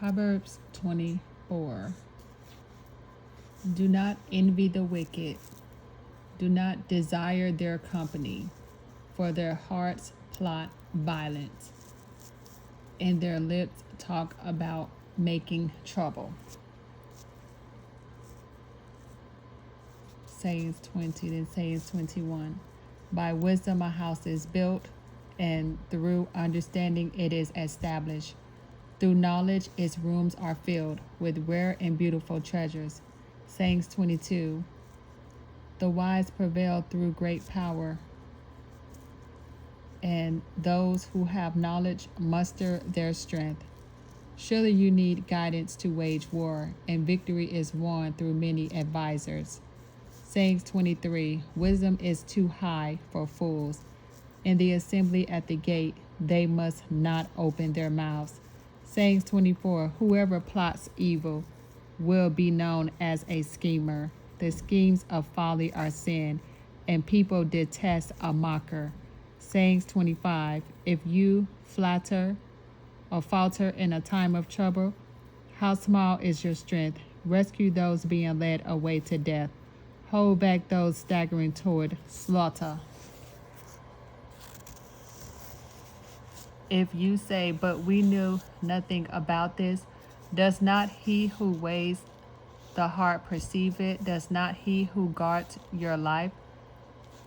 Proverbs 24. Do not envy the wicked. Do not desire their company, for their hearts plot violence, and their lips talk about making trouble. Sayings 20, then Sayings 21. By wisdom a house is built, and through understanding it is established. Through knowledge its rooms are filled with rare and beautiful treasures. Sayings 22. The wise prevail through great power, and those who have knowledge muster their strength. Surely you need guidance to wage war, and victory is won through many advisers. Sayings 23. Wisdom is too high for fools. In the assembly at the gate, they must not open their mouths. Sayings 24. Whoever plots evil will be known as a schemer. The schemes of folly are sin, and people detest a mocker. Sayings 25. If you flatter or falter in a time of trouble, how small is your strength? Rescue those being led away to death. Hold back those staggering toward slaughter. If you say, but we knew nothing about this, does not he who weighs the heart perceive it? Does not he who guards your life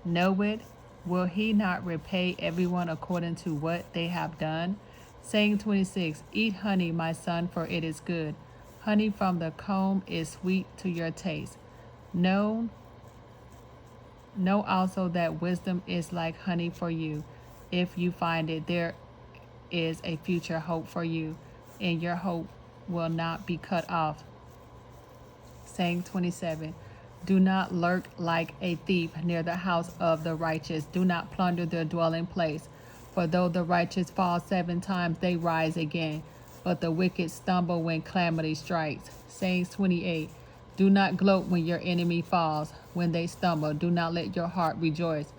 know it? Will he not repay everyone according to what they have done? Saying 26. Eat honey, my son, for it is good. Honey from the comb is sweet to your taste. Know also that wisdom is like honey for you. If you find it, there is a future hope for you, and your hope will not be cut off. Saying 27. Do not lurk like a thief near the house of the righteous. Do not plunder their dwelling place. For though the righteous fall 7 times, they rise again. But the wicked stumble when calamity strikes. Sayings 28. Do not gloat when your enemy falls. When they stumble, do not let your heart rejoice.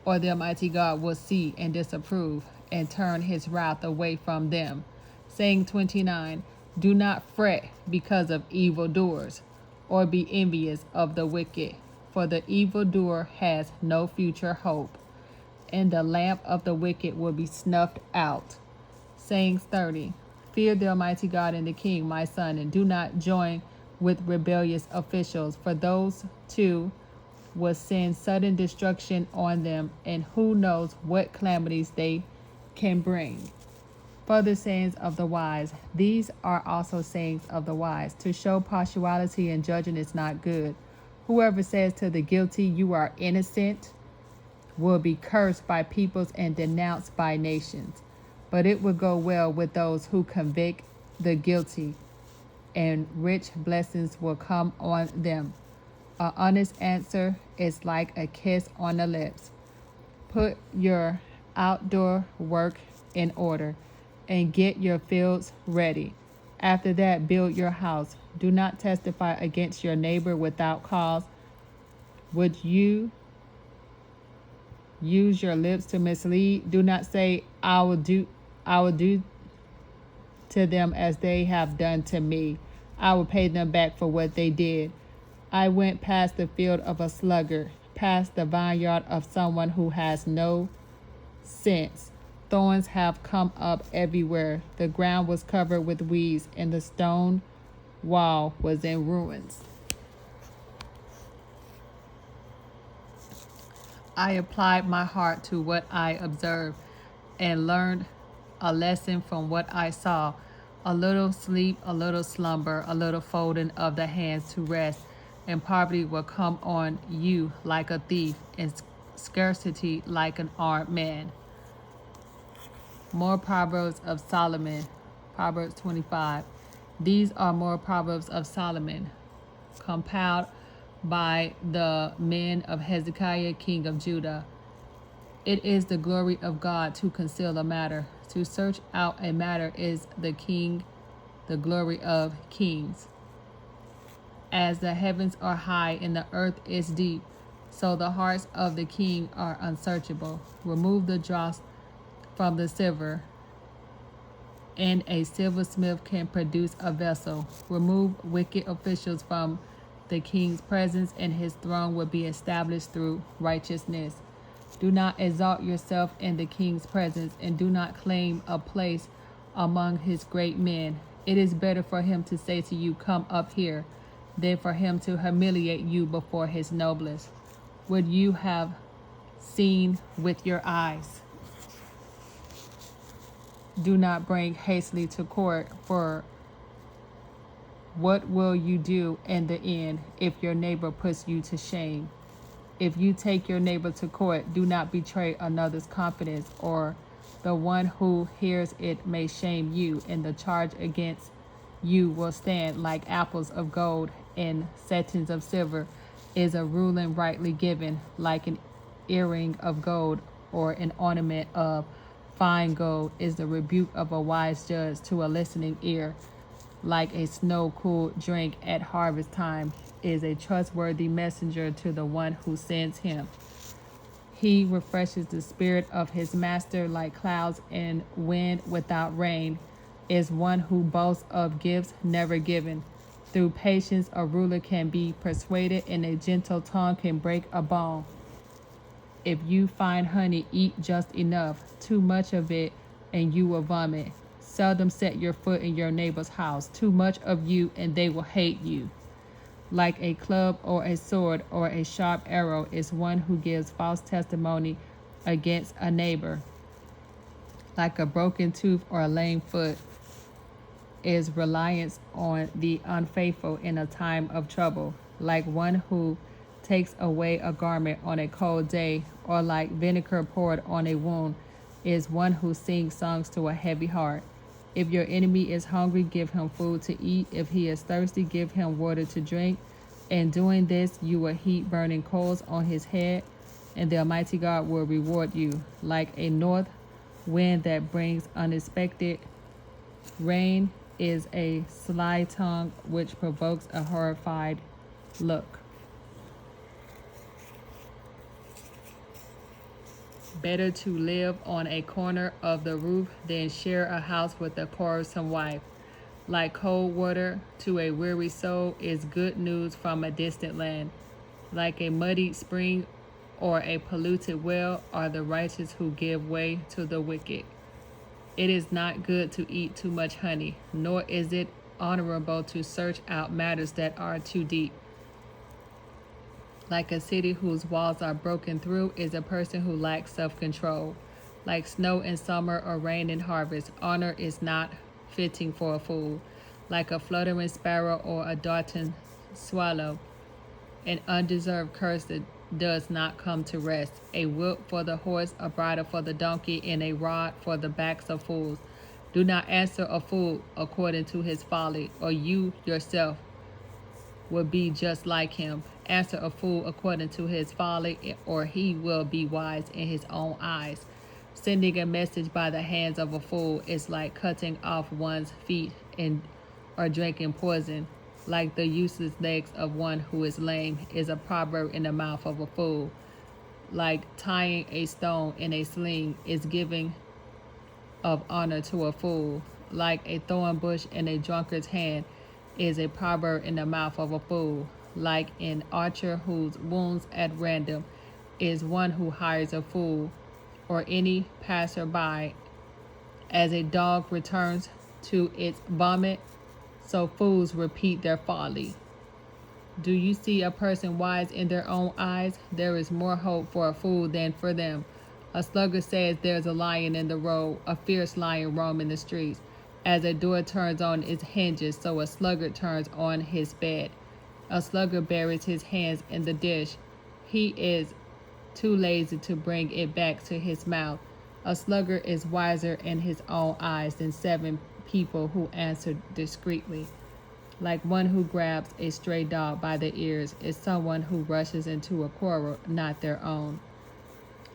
Or the Almighty God will see and disapprove, and turn his wrath away from them. Saying 29. Do not fret because of evildoers, or be envious of the wicked, for the evildoer has no future hope, and the lamp of the wicked will be snuffed out. Sayings 30. Fear the Almighty God and the King, my son, and do not join with rebellious officials, for those two will send sudden destruction on them, and who knows what calamities they can bring. Further sayings of the wise. These are also sayings of the wise. To show partiality in judging is not good. Whoever says to the guilty, you are innocent, will be cursed by peoples and denounced by nations. But it will go well with those who convict the guilty, and rich blessings will come on them. An honest answer is like a kiss on the lips. Put your outdoor work in order, and get your fields ready. After that, build your house. Do not testify against your neighbor without cause. Would you use your lips to mislead? Do not say, I will do to them as they have done to me. I will pay them back for what they did. I went past the field of a sluggard, past the vineyard of someone who has no sense. Thorns have come up everywhere. The ground was covered with weeds, and the stone wall was in ruins. I applied my heart to what I observed, and learned a lesson from what I saw. A little sleep, a little slumber, a little folding of the hands to rest, and poverty will come on you like a thief, and scarcity like an armed man. More Proverbs of Solomon. Proverbs 25. These are more Proverbs of Solomon, compiled by the men of Hezekiah, king of Judah. It is the glory of God to conceal a matter. To search out a matter is the glory of kings. As the heavens are high and the earth is deep, so the hearts of the king are unsearchable. Remove the dross from the silver, and a silversmith can produce a vessel. Remove wicked officials from the king's presence, and his throne will be established through righteousness. Do not exalt yourself in the king's presence, and do not claim a place among his great men. It is better for him to say to you, "Come up here," than for him to humiliate you before his noblest. Would you have seen with your eyes? Do not bring hastily to court, for what will you do in the end if your neighbor puts you to shame? If you take your neighbor to court, do not betray another's confidence, or the one who hears it may shame you, and the charge against you will stand like apples of gold and satins of silver. Is a ruling rightly given, like an earring of gold or an ornament of fine gold, is the rebuke of a wise judge to a listening ear. Like a snow-cooled drink at harvest time is a trustworthy messenger to the one who sends him. He refreshes the spirit of his master like clouds and wind without rain, is one who boasts of gifts never given. Through patience, a ruler can be persuaded, and a gentle tongue can break a bone. If you find honey, eat just enough. Too much of it, and you will vomit. Seldom set your foot in your neighbor's house. Too much of you, and they will hate you. Like a club or a sword or a sharp arrow is one who gives false testimony against a neighbor. Like a broken tooth or a lame foot is reliance on the unfaithful in a time of trouble. Like one who takes away a garment on a cold day, or like vinegar poured on a wound, is one who sings songs to a heavy heart. If your enemy is hungry, give him food to eat. If he is thirsty, give him water to drink. In doing this, you will heap burning coals on his head, and the Almighty God will reward you. Like a north wind that brings unexpected rain is a sly tongue which provokes a horrified look. Better to live on a corner of the roof than share a house with a quarrelsome wife. Like cold water to a weary soul is good news from a distant land. Like a muddied spring or a polluted well are the righteous who give way to the wicked. It is not good to eat too much honey, nor is it honorable to search out matters that are too deep. Like a city whose walls are broken through is a person who lacks self-control. Like snow in summer or rain in harvest, honor is not fitting for a fool. Like a fluttering sparrow or a darting swallow, an undeserved curse that does not come to rest. A whip for the horse, a bridle for the donkey, and a rod for the backs of fools. Do not answer a fool according to his folly, or you yourself will be just like him. Answer a fool according to his folly, or he will be wise in his own eyes. Sending a message by the hands of a fool is like cutting off one's feet or drinking poison. Like the useless legs of one who is lame is a proverb in the mouth of a fool. Like tying a stone in a sling is giving of honor to a fool. Like a thorn bush in a drunkard's hand is a proverb in the mouth of a fool. Like an archer who wounds at random is one who hires a fool, or any passerby. As a dog returns to its vomit, so fools repeat their folly. Do you see a person wise in their own eyes? There is more hope for a fool than for them. A sluggard says there's a lion in the road, a fierce lion roaming the streets. As a door turns on its hinges, so a sluggard turns on his bed. A sluggard buries his hands in the dish. He is too lazy to bring it back to his mouth. A sluggard is wiser in his own eyes than 7 people who answer discreetly. Like one who grabs a stray dog by the ears is someone who rushes into a quarrel not their own.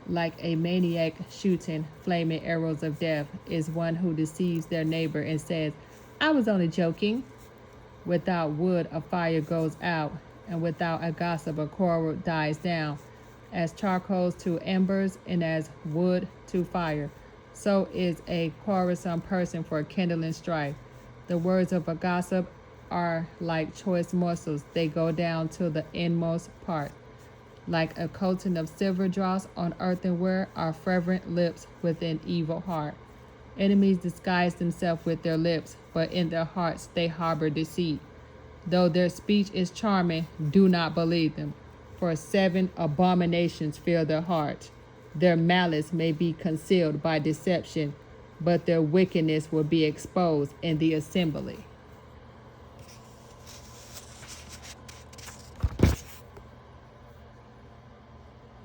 Like a maniac shooting flaming arrows of death is one who deceives their neighbor and says, "I was only joking." Without wood, a fire goes out, and without a gossip, a quarrel dies down. As charcoal to embers, and as wood to fire, So is a quarrelsome person for kindling strife. The words of a gossip are like choice morsels, they go down to the inmost part. Like a coating of silver dross on earthenware are fervent lips with an evil heart. Enemies disguise themselves with their lips, but in their hearts they harbor deceit. Though their speech is charming, do not believe them, for 7 abominations fill their hearts. Their malice may be concealed by deception, but their wickedness will be exposed in the assembly.